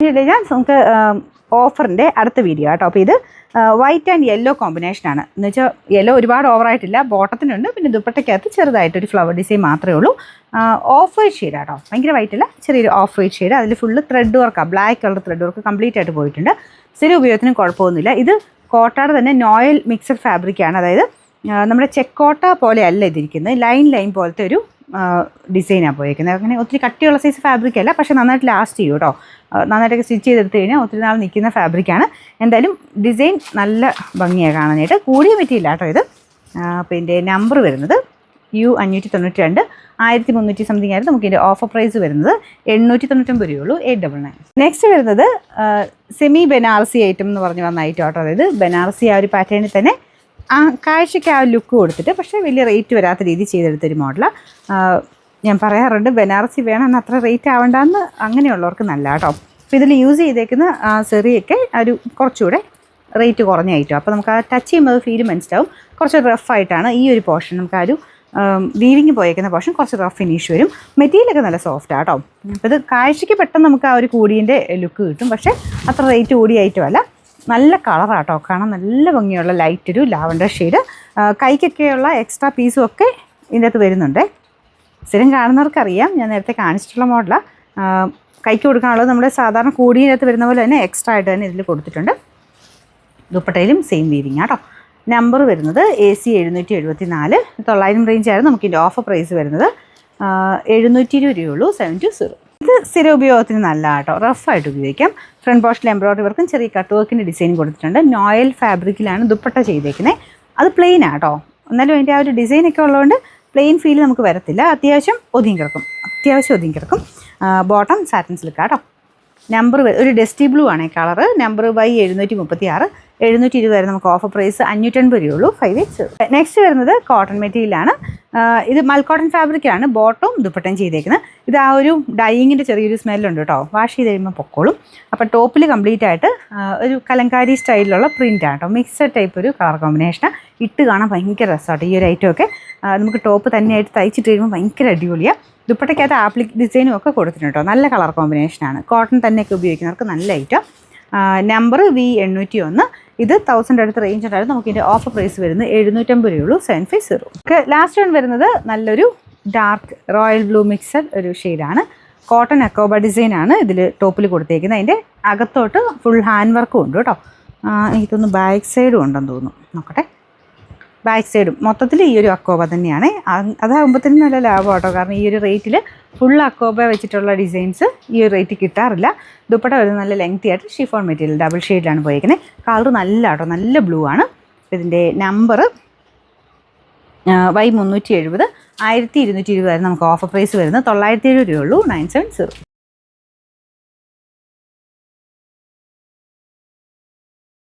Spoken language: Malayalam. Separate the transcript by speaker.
Speaker 1: ഞാൻ നമുക്ക് ഓഫറിൻ്റെ അടുത്ത വീഡിയോ കേട്ടോ. അപ്പോൾ ഇത് വൈറ്റ് ആൻഡ് യെല്ലോ കോമ്പിനേഷനാണ്. എന്ന് വെച്ചാൽ യെല്ലോ ഒരുപാട് ഓവറായിട്ടില്ല, ബോട്ടത്തിനുണ്ട്, പിന്നെ ദുപ്പട്ടയ്ക്കകത്ത് ചെറുതായിട്ടൊരു ഫ്ലവർ ഡിസൈൻ മാത്രമേ ഉള്ളൂ. ഓഫ് വൈറ്റ് ഷെയ്ഡ് കേട്ടോ, ഭയങ്കര വൈറ്റ് അല്ല, ചെറിയൊരു ഓഫ് വൈറ്റ് ഷെയ്ഡ്. അതിൽ ഫുള്ള് ത്രെഡ് വർക്കാണ്, black colour thread work complete ആയിട്ട് പോയിട്ടുണ്ട്. സ്ഥിര ഉപയോഗത്തിനും കുഴപ്പമൊന്നുമില്ല. ഇത് കോട്ടയുടെ തന്നെ നോയൽ മിക്സഡ് ഫാബ്രിക്കാണ്. അതായത് നമ്മുടെ ചെക്കോട്ട പോലെയല്ല ഇതിരിക്കുന്നത്, ലൈൻ പോലത്തെ ഒരു ഡിസൈനാണ് പോയിരിക്കുന്നത്. അങ്ങനെ ഒത്തിരി കട്ടിയുള്ള സൈസ് ഫാബ്രിക് അല്ല, പക്ഷേ നന്നായിട്ട് ലാസ്റ്റ് ചെയ്യും കേട്ടോ. നന്നായിട്ടൊക്കെ സ്റ്റിച്ച് ചെയ്തെടുത്ത് കഴിഞ്ഞാൽ ഒത്തിരി നാൾ നിൽക്കുന്ന ഫാബ്രിക്കാണ്. എന്തായാലും ഡിസൈൻ നല്ല ഭംഗിയാണ് കാണാനായിട്ട്. കൂടിയ മെറ്റീരിയൽ കേട്ടോ ഇത്. അപ്പോൾ ഇതിൻ്റെ നമ്പർ വരുന്നത് U592, 1300 സംതിങ് ആയിരുന്നു. നമുക്ക് ഇതിൻ്റെ ഓഫർ പ്രൈസ് വരുന്നത് 899 രൂപയുള്ളൂ, 899. നെക്സ്റ്റ് വരുന്നത് സെമി ബനാറസി ഐറ്റം എന്ന് പറഞ്ഞ് വന്ന ഐറ്റം കേട്ടോ. അതായത് ബനാറസി ആ ഒരു പാറ്റേണിൽ തന്നെ കാഴ്ചയ്ക്ക് ആ ലുക്ക് കൊടുത്തിട്ട് പക്ഷേ വലിയ റേറ്റ് വരാത്ത രീതി ചെയ്തെടുത്തൊരു മോഡലാണ്. ഞാൻ പറയാറുണ്ട് ബനാറസി വേണമെന്ന് അത്ര റേറ്റ് ആവണ്ടെന്ന്, അങ്ങനെയുള്ളവർക്ക് നല്ല കേട്ടോ. അപ്പോൾ ഇതിൽ യൂസ് ചെയ്തേക്കുന്ന സെറിയൊക്കെ ഒരു കുറച്ചുകൂടെ റേറ്റ് കുറഞ്ഞ ഐറ്റം. അപ്പോൾ നമുക്ക് ആ ടച്ച് ചെയ്യുമ്പോൾ അത് ഫീൽ മനസ്സിലാവും. കുറച്ച് റഫായിട്ടാണ് ഈ ഒരു പോർഷൻ, നമുക്ക് ആ ഒരു വീവിങ് പോയേക്കുന്ന പോർഷൻ കുറച്ച് റഫ് ഫിനിഷ് വരും. മെറ്റീരിയലൊക്കെ നല്ല സോഫ്റ്റ് ആട്ടോ. അപ്പോൾ ഇത് കാഴ്ചയ്ക്ക് പെട്ടെന്ന് നമുക്ക് ആ ഒരു കൂടിയൻ്റെ ലുക്ക് കിട്ടും, പക്ഷേ അത്ര റേറ്റ് കൂടിയ ഐറ്റം അല്ല. നല്ല കളറാട്ടോ, കാണാൻ നല്ല ഭംഗിയുള്ള ലൈറ്റ് ഒരു ലാവൻഡർ ഷെയ്ഡ്. കൈക്കൊക്കെയുള്ള എക്സ്ട്രാ പീസും ഒക്കെ ഇതിൻ്റെ അകത്ത് വരുന്നുണ്ട്. സ്ഥിരം കാണുന്നവർക്കറിയാം, ഞാൻ നേരത്തെ കാണിച്ചിട്ടുള്ള മോഡലാണ്. കൈക്ക് കൊടുക്കാനുള്ളത് നമ്മുടെ സാധാരണ കൂടിയതിനകത്ത് വരുന്ന പോലെ തന്നെ എക്സ്ട്രാ ആയിട്ട് തന്നെ ഇതിൽ കൊടുത്തിട്ടുണ്ട്. ദുപ്പട്ടയിലും സെയിം വീവിങ് ആട്ടോ. നമ്പർ വരുന്നത് AC 774, 900 റേഞ്ചായിരുന്നു. നമുക്കിതിൻ്റെ ഓഫർ പ്രൈസ് വരുന്നത് 720 രൂപയുള്ളൂ, 720. ഇത് സ്ഥിര ഉപയോഗത്തിന് നല്ല കേട്ടോ, റഫായിട്ട് ഉപയോഗിക്കാം. ഫ്രണ്ട് പോർഷനിൽ എംബ്രോയിഡറി വർക്കും ചെറിയ കട്ട് വർക്കിൻ്റെ ഡിസൈൻ കൊടുത്തിട്ടുണ്ട്. നോയൽ ഫാബ്രിക്കിലാണ് ദുപ്പട്ട ചെയ്തേക്കുന്നത്. അത് പ്ലെയിൻ ആട്ടോ, എന്നാലും അതിൻ്റെ ആ ഒരു ഡിസൈനൊക്കെ ഉള്ളതുകൊണ്ട് പ്ലെയിൻ ഫീൽ നമുക്ക് വരത്തില്ല. അത്യാവശ്യം ഒതുങ്ങി കിടക്കും. ബോട്ടം സാറ്റിൻ സിൽക്ക് കേട്ടോ. നമ്പർ ഒരു ഡസ്റ്റി ബ്ലൂ ആണ് ഈ കളറ്. നമ്പർ Y736, 720 വരെ നമുക്ക് ഓഫർ പ്രൈസ് 580 രൂപയുള്ളൂ, 580. നെക്സ്റ്റ് വരുന്നത് കോട്ടൺ മെറ്റീരിയലാണ്. ഇത് മൽക്കോട്ടൺ ഫാബ്രിക്കാണ്, ബോട്ടവും ദുപ്പട്ടയും ചെയ്തേക്കുന്നത്. ഇത് ആ ഒരു ഡൈയിങ്ങിൻ്റെ ചെറിയൊരു സ്മെല്ലുണ്ട് കേട്ടോ, വാഷ് ചെയ്ത് കഴിയുമ്പോൾ പൊക്കോളും. അപ്പോൾ ടോപ്പിൽ കംപ്ലീറ്റ് ആയിട്ട് ഒരു കലങ്കാരി സ്റ്റൈലിലുള്ള പ്രിൻ്റാണ് കേട്ടോ, മിക്സഡ് ടൈപ്പ് ഒരു കളർ കോമ്പിനേഷനാണ്. ഇട്ട് കാണാൻ ഭയങ്കര രസമാട്ടോ ഈ ഒരു ഐറ്റമൊക്കെ. നമുക്ക് ടോപ്പ് തന്നെയായിട്ട് തയ്ച്ചിട്ട് കഴിയുമ്പോൾ ഭയങ്കര അടിപൊളിയാണ്. ദുപ്പട്ടയ്ക്കകത്ത് ആപ്ലിക് ഡിസൈനും ഒക്കെ കൊടുത്തിട്ടുണ്ട് കേട്ടോ, നല്ല കളർ കോമ്പിനേഷനാണ്. കോട്ടൺ തന്നെയൊക്കെ ഉപയോഗിക്കുന്നവർക്ക് നല്ല ഐറ്റം. Number V801. ഇത് 1000 അടുത്ത് റേഞ്ച് ഉണ്ടായിരുന്നു. നമുക്ക് ഇതിൻ്റെ ഓഫർ പ്രൈസ് വരുന്നത് 750 രൂപയുള്ളൂ, 750. ലാസ്റ്റ് വൺ വരുന്നത് നല്ലൊരു ഡാർക്ക് റോയൽ ബ്ലൂ മിക്സഡ് ഒരു ഷെയ്ഡാണ്. കോട്ടൺ അക്കോബ ഡിസൈനാണ് ഇതിൽ ടോപ്പിൽ കൊടുത്തേക്കുന്നത്. അതിൻ്റെ അകത്തോട്ട് ഫുൾ ഹാൻഡ് വർക്കും ഉണ്ട് കേട്ടോ. എനിക്കൊന്ന് ബാക്ക് സൈഡും ഉണ്ടെന്ന് തോന്നുന്നു, നോക്കട്ടെ. ബാക്ക് സൈഡും മൊത്തത്തിൽ ഈ ഒരു അക്കോബ തന്നെയാണ്. അതാകുമ്പോഴത്തേനും നല്ല ലാഭം കേട്ടോ, കാരണം ഈ ഒരു റേറ്റിൽ ഫുൾ അക്കോബ വെച്ചിട്ടുള്ള ഡിസൈൻസ് ഈ ഒരു റേറ്റ് കിട്ടാറില്ല. ദുപ്പട്ട വരുന്നത് നല്ല ലെങ്തി ആയിട്ട് ഷിഫോൺ മെറ്റീരിയൽ ഡബിൾ ഷെയ്ഡിലാണ് പോയിരിക്കുന്നത്. കളർ നല്ല കേട്ടോ, നല്ല ബ്ലൂ ആണ്. ഇതിൻ്റെ നമ്പർ Y370, 1220 വരെ നമുക്ക് ഓഫർ പ്രൈസ് വരുന്നത് 970 രൂപയുള്ളൂ, 970.